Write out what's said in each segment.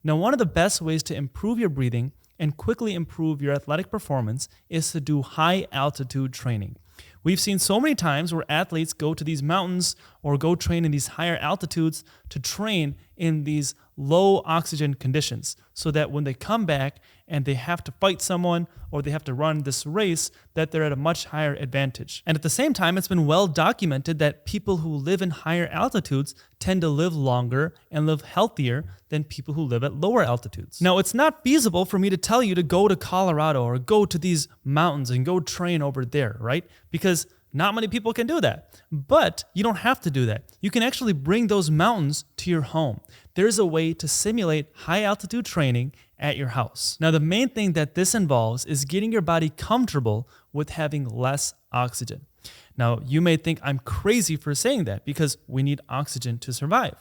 Now, one of the best ways to improve your breathing and quickly improve your athletic performance is to do high altitude training. We've seen so many times where athletes go to these mountains or go train in these higher altitudes to train in these low oxygen conditions so that when they come back and they have to fight someone or they have to run this race, that they're at a much higher advantage. And at the same time, it's been well documented that people who live in higher altitudes tend to live longer and live healthier than people who live at lower altitudes. Now, it's not feasible for me to tell you to go to Colorado or go to these mountains and go train over there, right? Because not many people can do that. But you don't have to do that. You can actually bring those mountains to your home. There's a way to simulate high altitude training at your house. Now, the main thing that this involves is getting your body comfortable with having less oxygen. Now, you may think I'm crazy for saying that because we need oxygen to survive.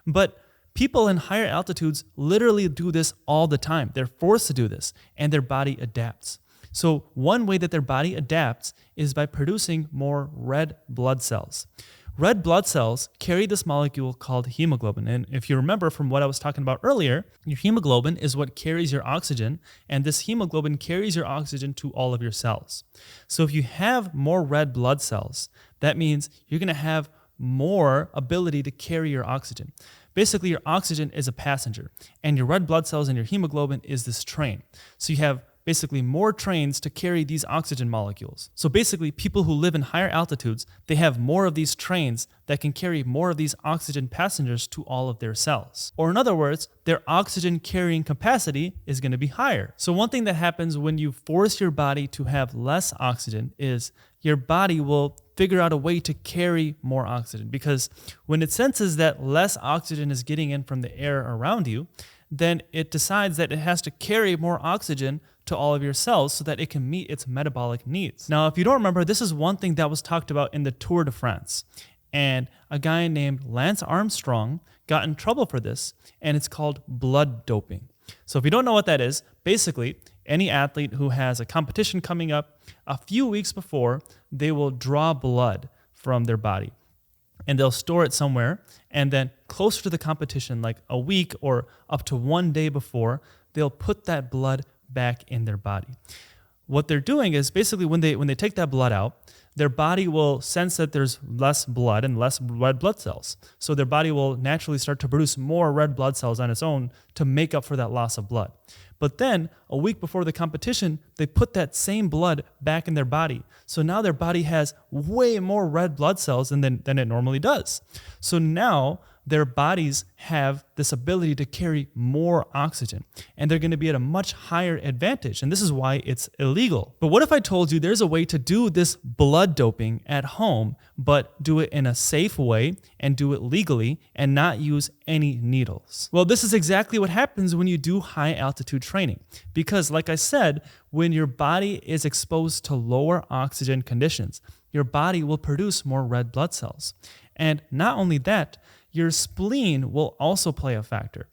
But people in higher altitudes literally do this all the time. They're forced to do this, and their body adapts. So one way that their body adapts is by producing more red blood cells. Red blood cells carry this molecule called hemoglobin. And if you remember from what I was talking about earlier, your hemoglobin is what carries your oxygen, and this hemoglobin carries your oxygen to all of your cells. So if you have more red blood cells, that means you're going to have more ability to carry your oxygen. Basically, your oxygen is a passenger, and your red blood cells and your hemoglobin is this train. So you have basically more trains to carry these oxygen molecules. So basically, people who live in higher altitudes, they have more of these trains that can carry more of these oxygen passengers to all of their cells. Or in other words, their oxygen carrying capacity is going to be higher. So one thing that happens when you force your body to have less oxygen is your body will figure out a way to carry more oxygen, because when it senses that less oxygen is getting in from the air around you, then it decides that it has to carry more oxygen to all of your cells so that it can meet its metabolic needs. Now, if you don't remember, this is one thing that was talked about in the Tour de France. And a guy named Lance Armstrong got in trouble for this, and it's called blood doping. So if you don't know what that is, basically, any athlete who has a competition coming up, a few weeks before, they will draw blood from their body. And they'll store it somewhere, and then closer to the competition, like a week or up to 1 day before, they'll put that blood back in their body. What they're doing is basically when they take that blood out, their body will sense that there's less blood and less red blood cells. So their body will naturally start to produce more red blood cells on its own to make up for that loss of blood. But then a week before the competition, they put that same blood back in their body. So now their body has way more red blood cells than it normally does. So now their bodies have this ability to carry more oxygen, and they're going to be at a much higher advantage. And this is why it's illegal. But what if I told you there's a way to do this blood doping at home, but do it in a safe way and do it legally and not use any needles? Well, this is exactly what happens when you do high altitude training. Because like I said, when your body is exposed to lower oxygen conditions, your body will produce more red blood cells. And not only that, your spleen will also play a factor.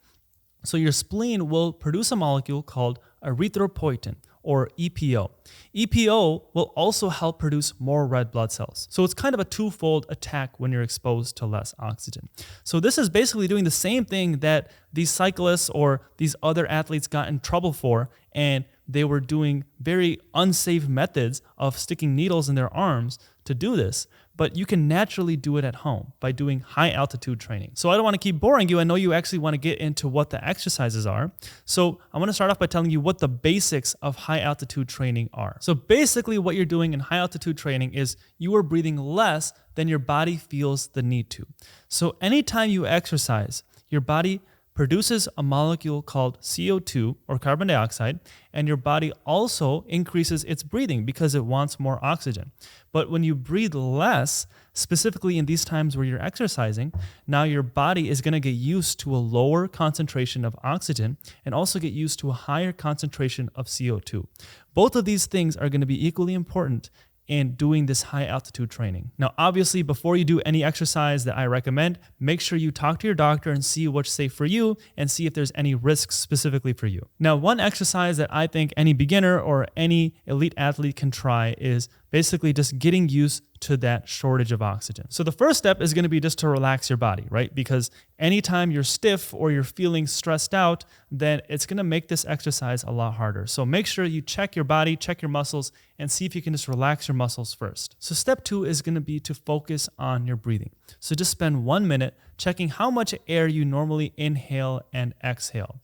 So your spleen will produce a molecule called erythropoietin, or EPO. EPO will also help produce more red blood cells. So it's kind of a twofold attack when you're exposed to less oxygen. So this is basically doing the same thing that these cyclists or these other athletes got in trouble for, and they were doing very unsafe methods of sticking needles in their arms to do this. But you can naturally do it at home by doing high altitude training. So I don't want to keep boring you. I know you actually want to get into what the exercises are. So I want to start off by telling you what the basics of high altitude training are. So basically what you're doing in high altitude training is you are breathing less than your body feels the need to. So anytime you exercise, your body produces a molecule called CO2 or carbon dioxide, and your body also increases its breathing because it wants more oxygen. But when you breathe less, specifically in these times where you're exercising, now your body is going to get used to a lower concentration of oxygen and also get used to a higher concentration of CO2. Both of these things are going to be equally important in doing this high altitude training. Now, obviously, before you do any exercise that I recommend, make sure you talk to your doctor and see what's safe for you and see if there's any risks specifically for you. Now, one exercise that I think any beginner or any elite athlete can try is basically just getting used to that shortage of oxygen. So the first step is going to be just to relax your body, right? Because anytime you're stiff or you're feeling stressed out, then it's going to make this exercise a lot harder. So make sure you check your body, check your muscles, and see if you can just relax your muscles first. So step 2 is going to be to focus on your breathing. So just spend 1 minute checking how much air you normally inhale and exhale.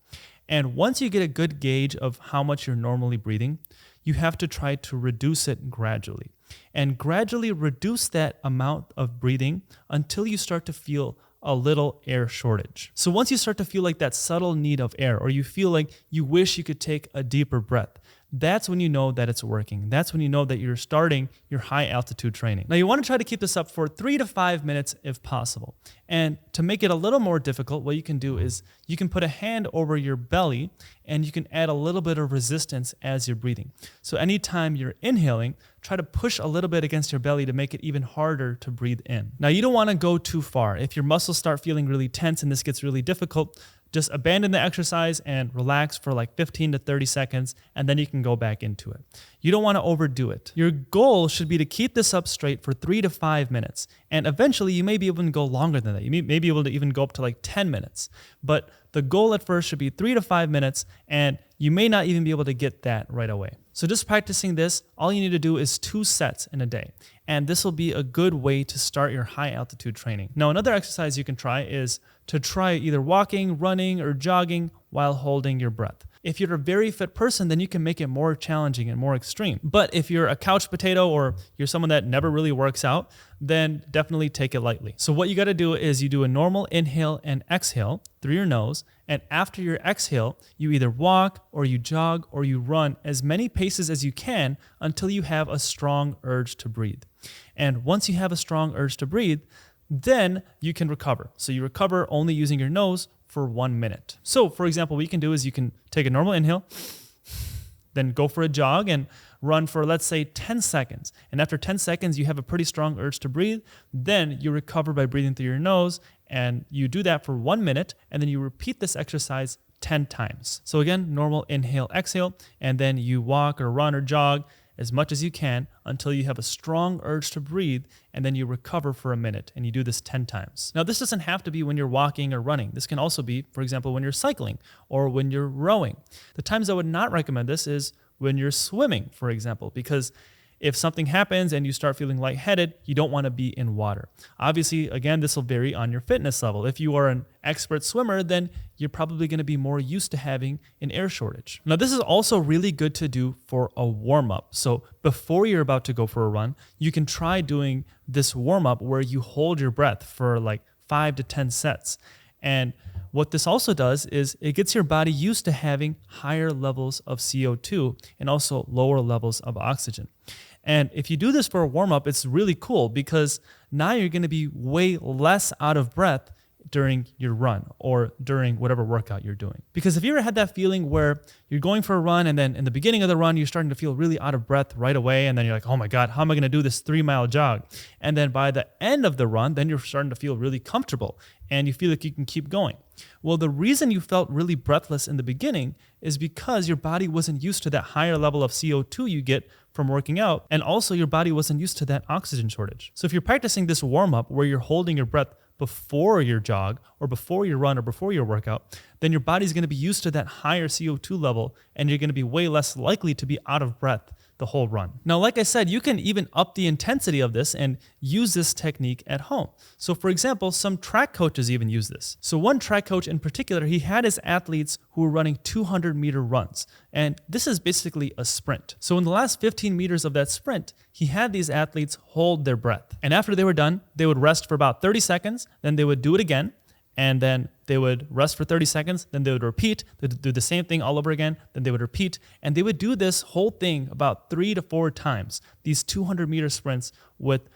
And once you get a good gauge of how much you're normally breathing, you have to try to reduce it gradually. And gradually reduce that amount of breathing until you start to feel a little air shortage. So once you start to feel like that subtle need of air, or you feel like you wish you could take a deeper breath, that's when you know that it's working. That's when you know that you're starting your high altitude training. Now you want to try to keep this up for 3 to 5 minutes if possible. And to make it a little more difficult, what you can do is you can put a hand over your belly and you can add a little bit of resistance as you're breathing. So anytime you're inhaling, try to push a little bit against your belly to make it even harder to breathe in. Now you don't want to go too far. If your muscles start feeling really tense and this gets really difficult, just abandon the exercise and relax for like 15 to 30 seconds, and then you can go back into it. You don't want to overdo it. Your goal should be to keep this up straight for 3 to 5 minutes. And eventually you may be able to go longer than that. You may be able to even go up to like 10 minutes. But the goal at first should be 3 to 5 minutes, and you may not even be able to get that right away. So just practicing this, all you need to do is 2 sets in a day. And this will be a good way to start your high altitude training. Now, another exercise you can try is to try either walking, running, or jogging while holding your breath. If you're a very fit person, then you can make it more challenging and more extreme. But if you're a couch potato or you're someone that never really works out, then definitely take it lightly. So what you got to do is you do a normal inhale and exhale through your nose. And after your exhale, you either walk or you jog or you run as many paces as you can until you have a strong urge to breathe. And once you have a strong urge to breathe, then you can recover. So you recover only using your nose for 1 minute. So for example, what you can do is you can take a normal inhale, then go for a jog and run for, let's say, 10 seconds. And after 10 seconds, you have a pretty strong urge to breathe. Then you recover by breathing through your nose, and you do that for 1 minute, and then you repeat this exercise 10 times. So again, normal inhale, exhale, and then you walk or run or jog as much as you can until you have a strong urge to breathe, and then you recover for a minute, and you do this 10 times. Now, this doesn't have to be when you're walking or running. This can also be, for example, when you're cycling or when you're rowing. The times I would not recommend this is when you're swimming, for example, because if something happens and you start feeling lightheaded, you don't want to be in water. Obviously, again, this will vary on your fitness level. If you are an expert swimmer, then you're probably going to be more used to having an air shortage. Now, this is also really good to do for a warm-up. So before you're about to go for a run, you can try doing this warm-up where you hold your breath for like 5 to 10 sets. And what this also does is it gets your body used to having higher levels of CO2 and also lower levels of oxygen. And if you do this for a warm-up, it's really cool because now you're going to be way less out of breath during your run or during whatever workout you're doing. Because if you ever had that feeling where you're going for a run and then in the beginning of the run, you're starting to feel really out of breath right away. And then you're like, oh my God, how am I going to do this 3-mile jog? And then by the end of the run, then you're starting to feel really comfortable and you feel like you can keep going. Well, the reason you felt really breathless in the beginning is because your body wasn't used to that higher level of CO2 you get from working out, and also your body wasn't used to that oxygen shortage. So if you're practicing this warm-up where you're holding your breath before your jog or before your run or before your workout, then your body's going to be used to that higher CO2 level and you're going to be way less likely to be out of breath the whole run. Now, like I said, you can even up the intensity of this and use this technique at home. So for example, some track coaches even use this. So one track coach in particular, he had his athletes who were running 200-meter runs. And this is basically a sprint. So in the last 15 meters of that sprint, he had these athletes hold their breath. And after they were done, they would rest for about 30 seconds, then they would do it again, and then they would rest for 30 seconds, then they would repeat, they'd do the same thing all over again, then they would repeat, and they would do this whole thing about 3 to 4 times, these 200-meter sprints with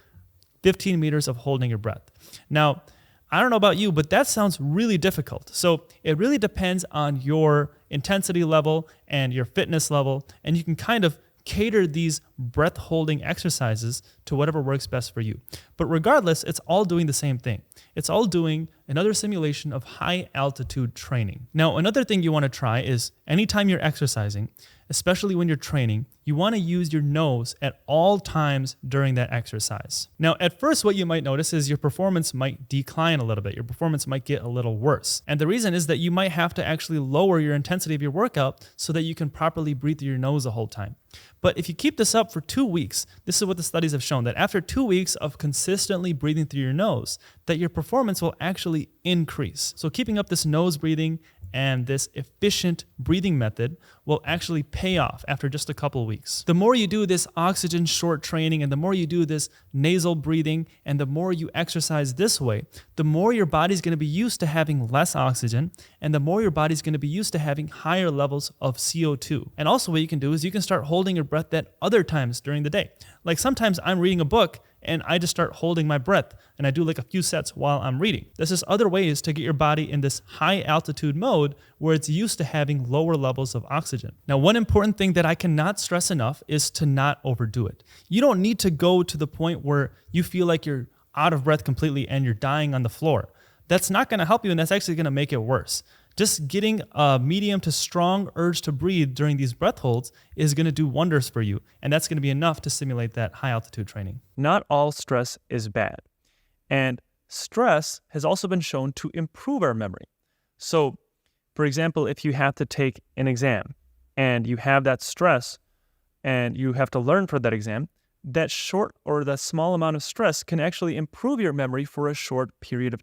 15 meters of holding your breath. Now, I don't know about you, but that sounds really difficult. So it really depends on your intensity level and your fitness level, and you can kind of cater these breath holding exercises to whatever works best for you. But regardless, it's all doing the same thing. It's all doing another simulation of high altitude training. Now, another thing you want to try is anytime you're exercising, especially when you're training, you want to use your nose at all times during that exercise. Now, at first, what you might notice is your performance might decline a little bit. Your performance might get a little worse. And the reason is that you might have to actually lower your intensity of your workout so that you can properly breathe through your nose the whole time. But if you keep this up for 2 weeks, this is what the studies have shown, that after 2 weeks of consistently breathing through your nose, that your performance will actually increase. So keeping up this nose breathing and this efficient breathing method will actually pay off after just a couple of weeks. The more you do this oxygen short training and the more you do this nasal breathing and the more you exercise this way, the more your body's going to be used to having less oxygen and the more your body's going to be used to having higher levels of CO2. And also what you can do is you can start holding your breath at other times during the day. Like sometimes I'm reading a book and I just start holding my breath and I do like a few sets while I'm reading. This is other ways to get your body in this high altitude mode where it's used to having lower levels of oxygen. Now, one important thing that I cannot stress enough is to not overdo it. You don't need to go to the point where you feel like you're out of breath completely and you're dying on the floor. That's not going to help you and that's actually going to make it worse. Just getting a medium to strong urge to breathe during these breath holds is going to do wonders for you, and that's going to be enough to simulate that high altitude training. Not all stress is bad, and stress has also been shown to improve our memory. So, for example, if you have to take an exam and you have that stress and you have to learn for that exam, that short or that small amount of stress can actually improve your memory for a short period of time.